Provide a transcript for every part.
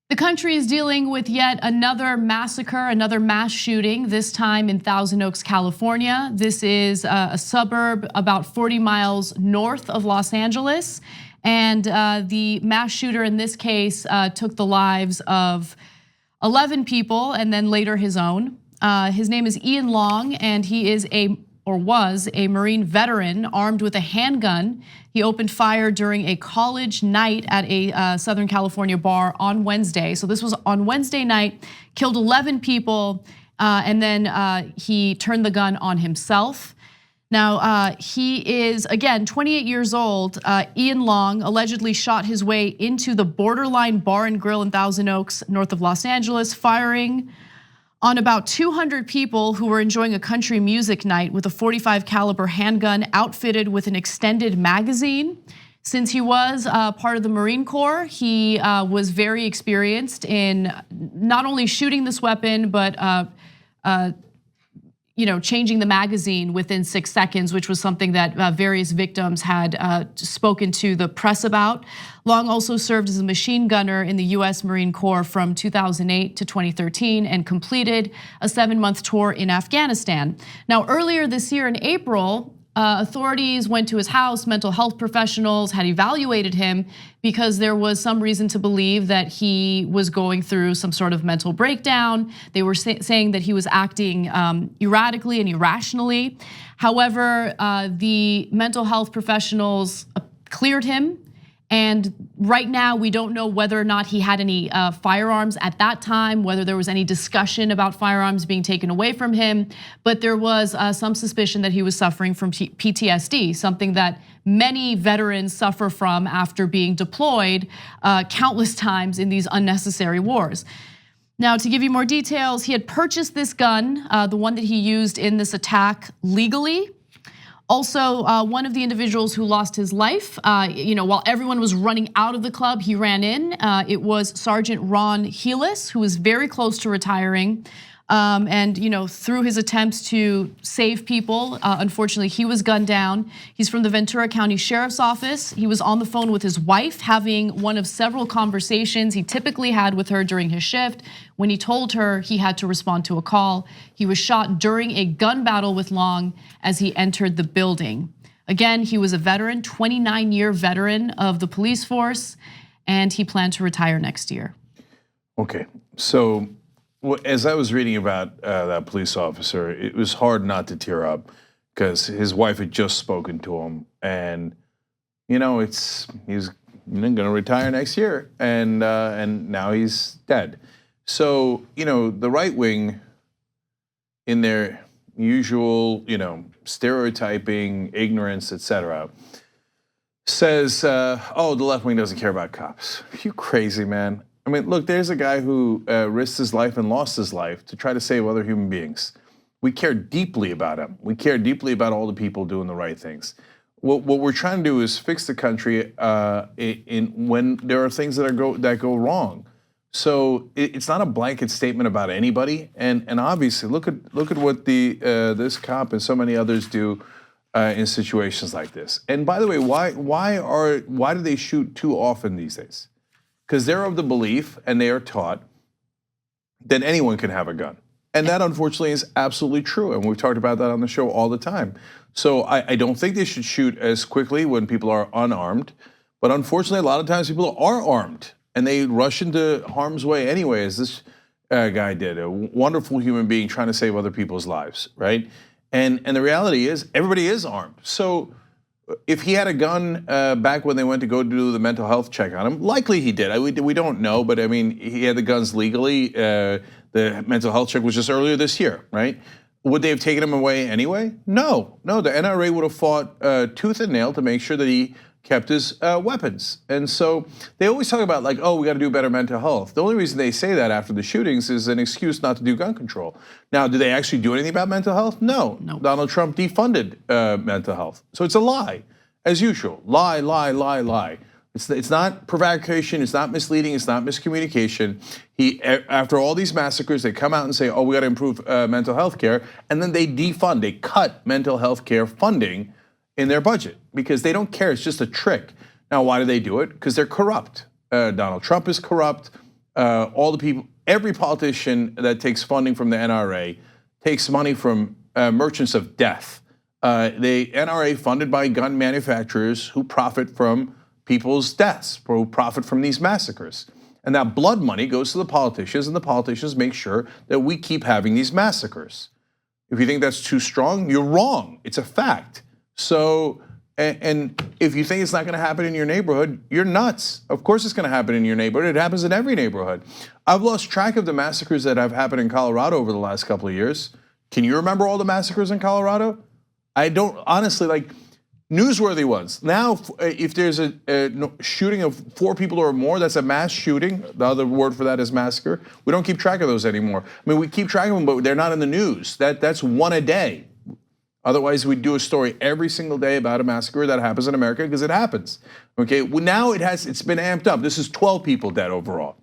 The country is dealing with yet another massacre, another mass shooting, this time in Thousand Oaks, California. This is a suburb about 40 miles north of Los Angeles. And the mass shooter in this case took the lives of 11 people and then later his own. His name is Ian Long, and he is was a Marine veteran armed with a handgun. He opened fire during a college night at a Southern California bar on Wednesday. So this was on Wednesday night, killed 11 people, and then he turned the gun on himself. Now, he is, again, 28 years old. Ian Long allegedly shot his way into the Borderline Bar and Grill in Thousand Oaks, north of Los Angeles, firing on about 200 people who were enjoying a country music night with a .45 caliber handgun outfitted with an extended magazine. Since he was part of the Marine Corps, he was very experienced in not only shooting this weapon, but changing the magazine within 6 seconds, which was something that various victims had spoken to the press about. Long also served as a machine gunner in the US Marine Corps from 2008 to 2013 and completed a 7-month tour in Afghanistan. Now, earlier this year in April, authorities went to his house. Mental health professionals had evaluated him because there was some reason to believe that he was going through some sort of mental breakdown. They were saying that he was acting erratically and irrationally. However, the mental health professionals cleared him. And right now, we don't know whether or not he had any firearms at that time, whether there was any discussion about firearms being taken away from him. But there was some suspicion that he was suffering from PTSD, something that many veterans suffer from after being deployed countless times in these unnecessary wars. Now, to give you more details, he had purchased this gun, the one that he used in this attack, legally. Also, one of the individuals who lost his life, while everyone was running out of the club, he ran in. It was Sergeant Ron Heelis, who was very close to retiring. And through his attempts to save people, unfortunately, he was gunned down. He's from the Ventura County Sheriff's Office. He was on the phone with his wife, having one of several conversations he typically had with her during his shift. When he told her he had to respond to a call, he was shot during a gun battle with Long as he entered the building. Again, he was a veteran, 29-year veteran of the police force, and he planned to retire next year. Okay, so as I was reading about that police officer, it was hard not to tear up because his wife had just spoken to him, and he's going to retire next year, and now he's dead. So the right wing, in their usual stereotyping, ignorance, etc., says, "Oh, the left wing doesn't care about cops." Are you crazy, man? I mean, look, there's a guy who risked his life and lost his life to try to save other human beings. We care deeply about him. We care deeply about all the people doing the right things. What we're trying to do is fix the country when there are things that go wrong. So it's not a blanket statement about anybody. And obviously, look at what this cop and so many others do in situations like this. And by the way, why do they shoot too often these days? Because they're of the belief, and they are taught, that anyone can have a gun. And that, unfortunately, is absolutely true. And we've talked about that on the show all the time. So I don't think they should shoot as quickly when people are unarmed. But unfortunately, a lot of times people are armed, and they rush into harm's way anyway, as this guy did, a wonderful human being trying to save other people's lives, right? And the reality is, everybody is armed. So if he had a gun back when they went to go do the mental health check on him, likely he did. We don't know, but I mean, he had the guns legally. The mental health check was just earlier this year, right? Would they have taken him away anyway? No. The NRA would have fought tooth and nail to make sure that he kept his weapons. And so they always talk about like, oh, we got to do better mental health. The only reason they say that after the shootings is an excuse not to do gun control. Now, do they actually do anything about mental health? No. Donald Trump defunded mental health. So it's a lie, as usual. Lie. It's not provocation, it's not misleading, it's not miscommunication. After all these massacres, they come out and say, oh, we got to improve mental health care, and then they defund, they cut mental health care funding in their budget because they don't care. It's just a trick. Now, why do they do it? Because they're corrupt. Donald Trump is corrupt. all the people, every politician that takes funding from the NRA takes money from merchants of death. The NRA funded by gun manufacturers who profit from people's deaths, who profit from these massacres. And that blood money goes to the politicians, and the politicians make sure that we keep having these massacres. If you think that's too strong, you're wrong. It's a fact. So, and if you think it's not gonna happen in your neighborhood, you're nuts. Of course it's gonna happen in your neighborhood. It happens in every neighborhood. I've lost track of the massacres that have happened in Colorado over the last couple of years. Can you remember all the massacres in Colorado? I don't, honestly, like, newsworthy ones. Now, if there's a shooting of 4 people or more, that's a mass shooting. The other word for that is massacre. We don't keep track of those anymore. I mean, we keep track of them, but they're not in the news. That's one a day. Otherwise, we'd do a story every single day about a massacre that happens in America, because it happens. Okay, well, now it's been amped up. This is 12 people dead overall.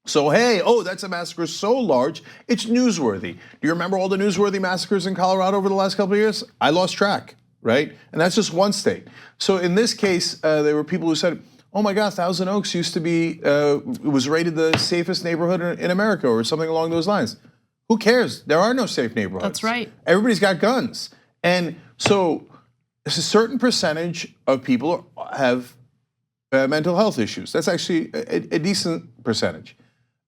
So hey, oh, that's a massacre so large, it's newsworthy. Do you remember all the newsworthy massacres in Colorado over the last couple of years? I lost track, right? And that's just one state. So in this case, there were people who said, oh my God, Thousand Oaks used to be, it was rated the safest neighborhood in America, or something along those lines. Who cares? There are no safe neighborhoods. That's right. Everybody's got guns. And so a certain percentage of people have mental health issues. That's actually a decent percentage.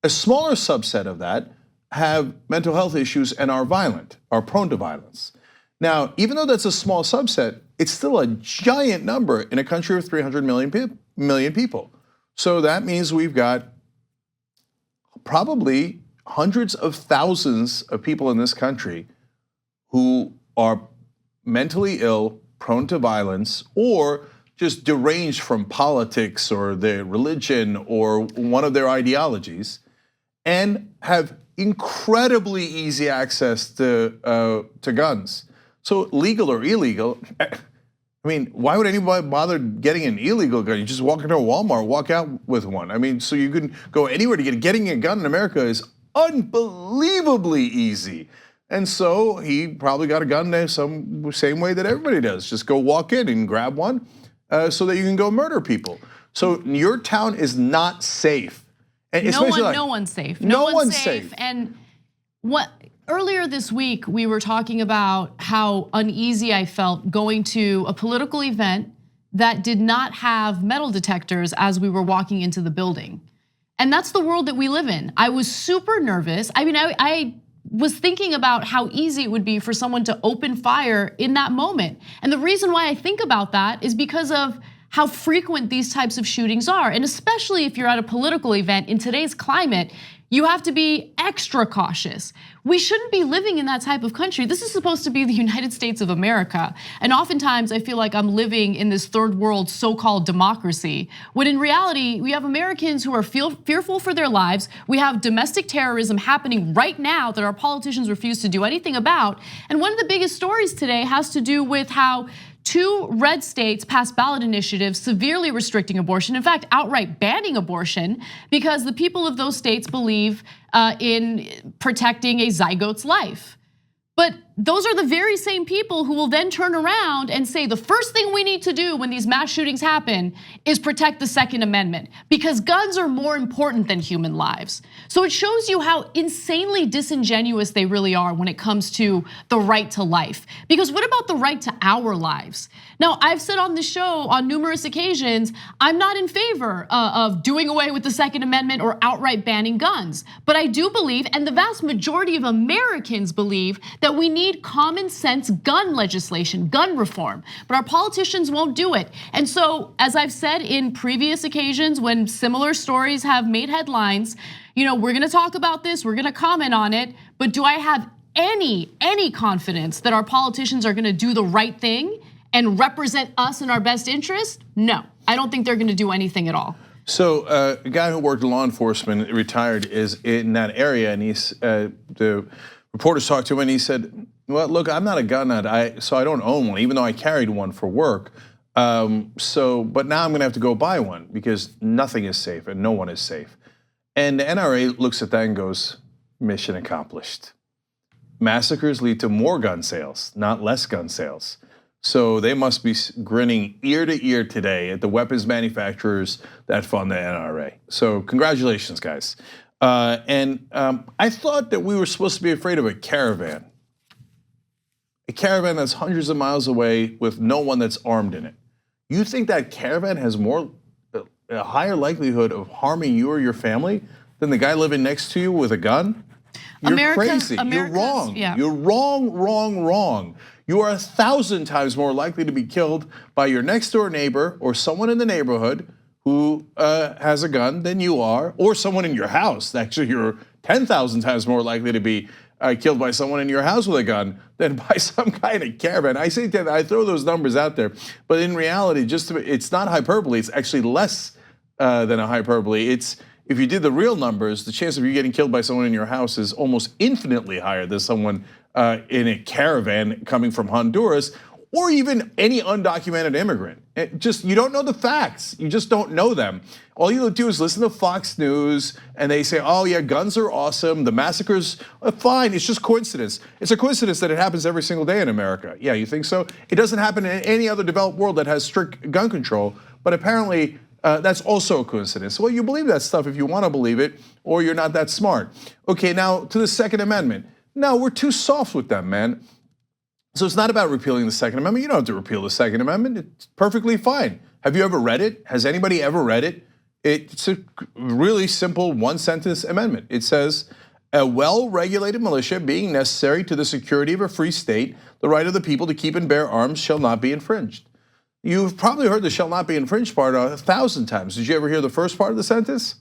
A smaller subset of that have mental health issues and are violent, are prone to violence. Now, even though that's a small subset, it's still a giant number in a country of 300 million people. So that means we've got probably hundreds of thousands of people in this country who are mentally ill, prone to violence, or just deranged from politics or their religion or one of their ideologies, and have incredibly easy access to guns. So legal or illegal, I mean, why would anybody bother getting an illegal gun? You just walk into a Walmart, walk out with one. I mean, so you can go anywhere to getting a gun in America is unbelievably easy. And so he probably got a gun the same way that everybody does. Just go walk in and grab one so that you can go murder people. So your town is not safe. And no one's safe. No one's safe. And earlier this week, we were talking about how uneasy I felt going to a political event that did not have metal detectors as we were walking into the building. And that's the world that we live in. I was super nervous. I mean, I was thinking about how easy it would be for someone to open fire in that moment. And the reason why I think about that is because of how frequent these types of shootings are. And especially if you're at a political event in today's climate, you have to be extra cautious. We shouldn't be living in that type of country. This is supposed to be the United States of America. And oftentimes I feel like I'm living in this third world so-called democracy, when in reality, we have Americans who are fearful for their lives. We have domestic terrorism happening right now that our politicians refuse to do anything about. And one of the biggest stories today has to do with how 2 red states passed ballot initiatives severely restricting abortion, in fact, outright banning abortion, because the people of those states believe in protecting a zygote's life. But those are the very same people who will then turn around and say the first thing we need to do when these mass shootings happen is protect the Second Amendment, because guns are more important than human lives. So it shows you how insanely disingenuous they really are when it comes to the right to life. Because what about the right to our lives? Now, I've said on this show on numerous occasions, I'm not in favor of doing away with the Second Amendment or outright banning guns. But I do believe, and the vast majority of Americans believe, that we need common sense gun legislation, gun reform, but our politicians won't do it. And so, as I've said in previous occasions when similar stories have made headlines, we're gonna talk about this, we're gonna comment on it, but do I have any confidence that our politicians are gonna do the right thing and represent us in our best interest? No, I don't think they're gonna do anything at all. So a guy who worked in law enforcement, retired, is in that area, and the reporters talked to him and he said, well, look, I'm not a gun nut, so I don't own one, even though I carried one for work. But now I'm gonna have to go buy one because nothing is safe and no one is safe. And the NRA looks at that and goes, mission accomplished. Massacres lead to more gun sales, not less gun sales. So they must be grinning ear to ear today at the weapons manufacturers that fund the NRA. So congratulations, guys. I thought that we were supposed to be afraid of a caravan. A caravan that's hundreds of miles away with no one that's armed in it. You think that caravan has a higher likelihood of harming you or your family than the guy living next to you with a gun? You're crazy. You're wrong. Yeah. You're wrong, wrong, wrong. You are 1,000 times more likely to be killed by your next door neighbor or someone in the neighborhood who has a gun than you are, or someone in your house. Actually, you're 10,000 times more likely to be killed by someone in your house with a gun than by some guy in a caravan. I throw those numbers out there, but in reality, it's not hyperbole. It's actually less than a hyperbole. If you did the real numbers, the chance of you getting killed by someone in your house is almost infinitely higher than someone in a caravan coming from Honduras, or even any undocumented immigrant. You don't know the facts. You just don't know them. All you do is listen to Fox News and they say, oh yeah, guns are awesome, the massacres are fine, it's just coincidence. It's a coincidence that it happens every single day in America. Yeah, you think so? It doesn't happen in any other developed world that has strict gun control, but apparently that's also a coincidence. Well, you believe that stuff if you want to believe it, or you're not that smart. Okay, now to the Second Amendment. No, we're too soft with them, man. So it's not about repealing the Second Amendment. You don't have to repeal the Second Amendment. It's perfectly fine. Have you ever read it? Has anybody ever read it? It's a really simple one-sentence amendment. It says, a well-regulated militia being necessary to the security of a free state, the right of the people to keep and bear arms shall not be infringed. You've probably heard the shall not be infringed part 1,000 times. Did you ever hear the first part of the sentence?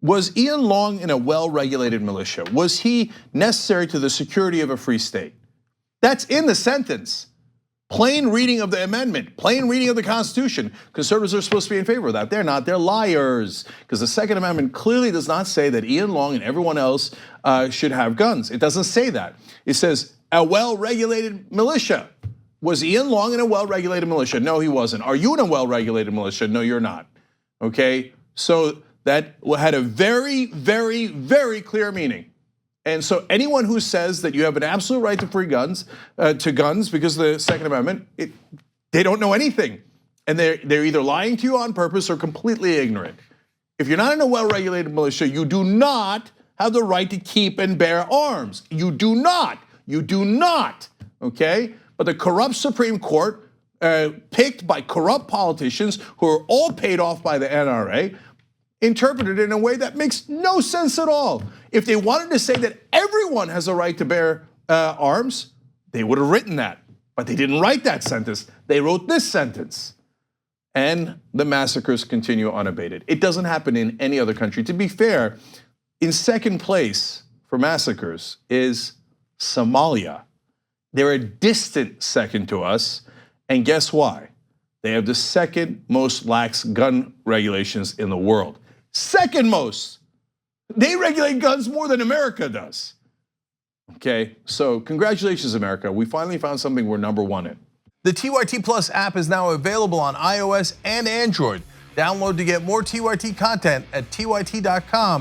Was Ian Long in a well-regulated militia? Was he necessary to the security of a free state? That's in the sentence. Plain reading of the amendment, plain reading of the Constitution. Conservatives are supposed to be in favor of that. They're not, they're liars. Because the Second Amendment clearly does not say that Ian Long and everyone else should have guns. It doesn't say that. It says a well-regulated militia. Was Ian Long in a well-regulated militia? No, he wasn't. Are you in a well-regulated militia? No, you're not. Okay, so that had a very, very, very clear meaning. And so anyone who says that you have an absolute right to free guns, because of the Second Amendment, they don't know anything. And they're either lying to you on purpose or completely ignorant. If you're not in a well-regulated militia, you do not have the right to keep and bear arms. You do not, okay? But the corrupt Supreme Court, picked by corrupt politicians who are all paid off by the NRA, interpreted it in a way that makes no sense at all. If they wanted to say that everyone has a right to bear arms, they would have written that. But they didn't write that sentence. They wrote this sentence. And the massacres continue unabated. It doesn't happen in any other country. To be fair, in second place for massacres is Somalia. They're a distant second to us. And guess why? They have the second most lax gun regulations in the world. Second most. They regulate guns more than America does. Okay, so congratulations, America. We finally found something we're #1 in. The TYT Plus app is now available on iOS and Android. Download to get more TYT content at tyt.com/app.